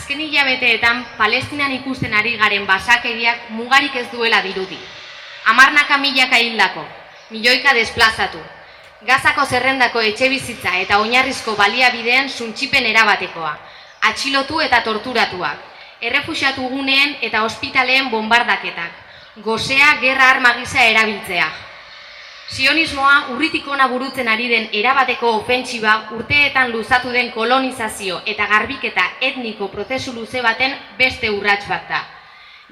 Azken hilabeteetan Palestinan ikusten ari garen basakeriak mugarik ez duela dirudi. Hamarnaka milaka hildako, milioika desplazatu, Gazako zerrendako etxebizitza eta oinarrizko baliabideen suntsipen erabatekoa, atxilotu eta torturatuak, errefuxiatu guneen eta ospitaleen bombardaketak, gosea gerra arma gisa erabiltzea. Sionismoa urritik hona burutzen ari den erabateko ofentsiba urteetan luzatu den kolonizazio eta garbiketa etniko prozesu luze baten beste urrats bat da.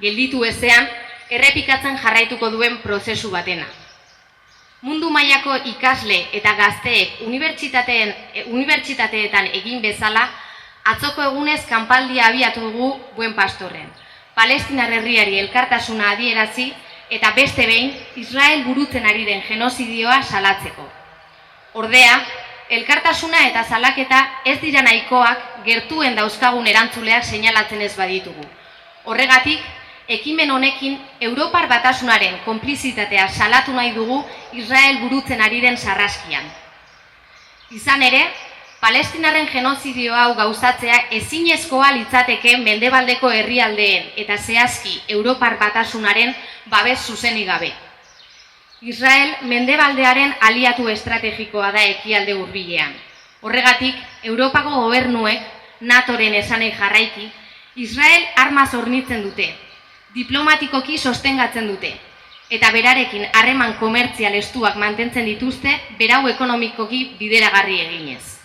Gelditu ezean, errepikatzen jarraituko duen prozesu batena. Mundu mailako ikasle eta gazteek unibertsitateetan egin bezala, atzoko egunez kanpaldia abiatu dugu Buen Pastorren. Palestinar herriari elkartasuna adierazi eta beste behin Israel burutzen ari den genozidioa salatzeko. Ordea, elkartasuna eta salaketa ez dira nahikoak gertuen dauzkagun erantzuleak seinalatzen ez baditugu. Horregatik, ekimen honekin Europar Batasunaren konplizitatea salatu nahi dugu Israel burutzen ari den sarraskian. Izan ere, Palestinarren genozidio hau gauzatzea ezinezkoa litzateke mendebaldeko herrialdeen eta zehazki Europar Batasunaren babes zuzenik gabe. Israel mendebaldearen aliatu estrategikoa da ekialde hurbilean. Horregatik, Europako gobernuek, NATOren esanei jarraiki, Israel armaz hornitzen dute, diplomatikoki sostengatzen dute, eta berarekin harreman komertzial estuak mantentzen dituzte berau ekonomikoki bideragarri eginez.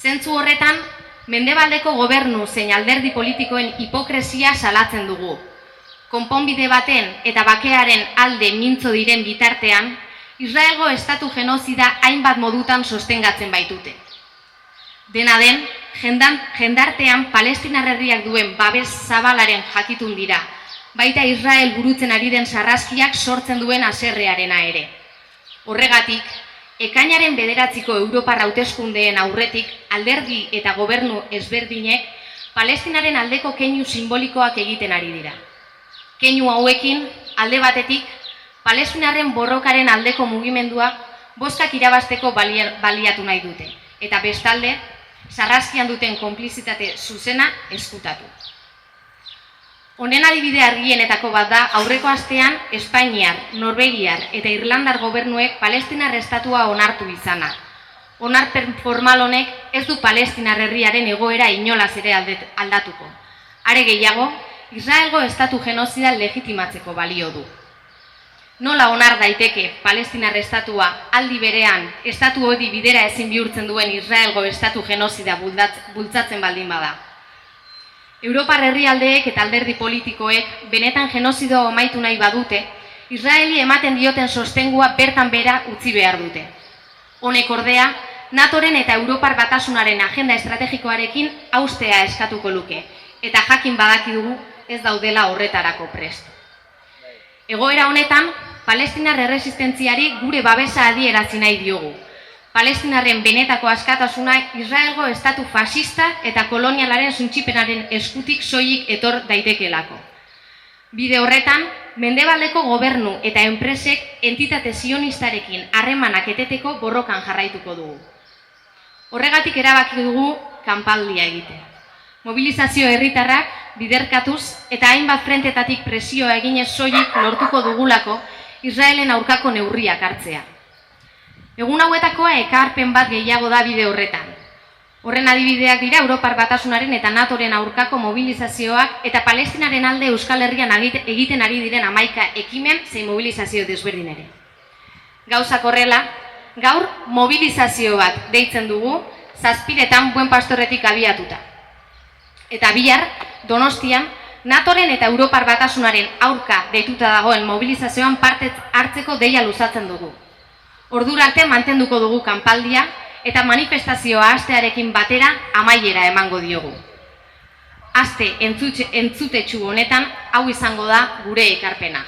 Zentzu horretan, mendebaldeko gobernu zein alderdi politikoen hipokresia salatzen dugu. Konponbide baten eta bakearen alde mintzo diren bitartean, Israelgo estatu genozida hainbat modutan sostengatzen baitute. Dena den, jendartean Palestinar herriak duen babes zabalaren jakitun dira, baita Israel burutzen ari den sarraskiak sortzen duen haserrearena ere. Horregatik, ekainaren 9ko Europar hauteskundeen aurretik alderdi eta gobernu ezberdinek Palestinaren aldeko keinu simbolikoak egiten ari dira. Keinu hauekin, alde batetik, Palestinarren borrokaren aldeko mugimenduak bozkak irabazteko baliatu nahi dute, eta bestalde, sarraskian duten konplizitate zuzena ezkutatu. Honen adibide argienetako bat da aurreko astean Espainiar, Norvegiar eta Irlandar gobernuek Palestinar estatua onartu izana. Onarpen formal honek ez du Palestinar herriaren egoera inolaz ere aldatuko. Are gehiago, Israelgo estatu genozida legitimatzeko balio du. Nola onar daiteke Palestinar estatua aldi berean estatu hori bidera ezin bihurtzen duen Israelgo estatu genozida bultzatzen baldin bada? Europar herrialdeek eta alderdi politikoek benetan genozidoa amaitu nahi badute, Israeli ematen dioten sostengua bertan bera utzi behar dute. Honek ordea, NATOren eta Europar Batasunaren agenda estrategikoarekin haustea eskatuko luke, eta jakin badakidugu ez daudela horretarako prest. Egoera honetan, Palestinar erresistentziari gure babesa adierazi nahi diogu. Palestinarren benetako askatasuna Israelgo estatu fascista eta kolonialaren suntsipenaren eskutik soilik etor daitekelako. Bide horretan, mendebaldeko gobernu eta enpresek entitate sionistarekin harremanak eteteko borrokan jarraituko dugu. Horregatik erabaki dugu kanpaldia egitea. Mobilizazio herritarrak biderkatuz eta hainbat frentetatik presioa eginez soilik lortuko dugulako Israelen aurkako neurriak hartzea. Egun hauetakoa ekarpen bat gehiago da bide horretan. Horren adibideak dira Europar Batasunaren eta NATOren aurkako mobilizazioak eta Palestinaren alde Euskal Herrian egiten ari diren 11 ekimen zein mobilizazio desberdin ere. Gauzak horrela, gaur mobilizazio bat deitzen dugu 7:00 Buen Pastorretik abiatuta. Eta bihar, Donostian, NATOren eta Europar Batasunaren aurka deituta dagoen mobilizazioan parte hartzeko deia luzatzen dugu. Ordura arte mantenduko dugu kanpaldia eta manifestazioa hastearekin batera amaiera emango diogu. Aste entzutetsu honetan hau izango da gure ekarpena.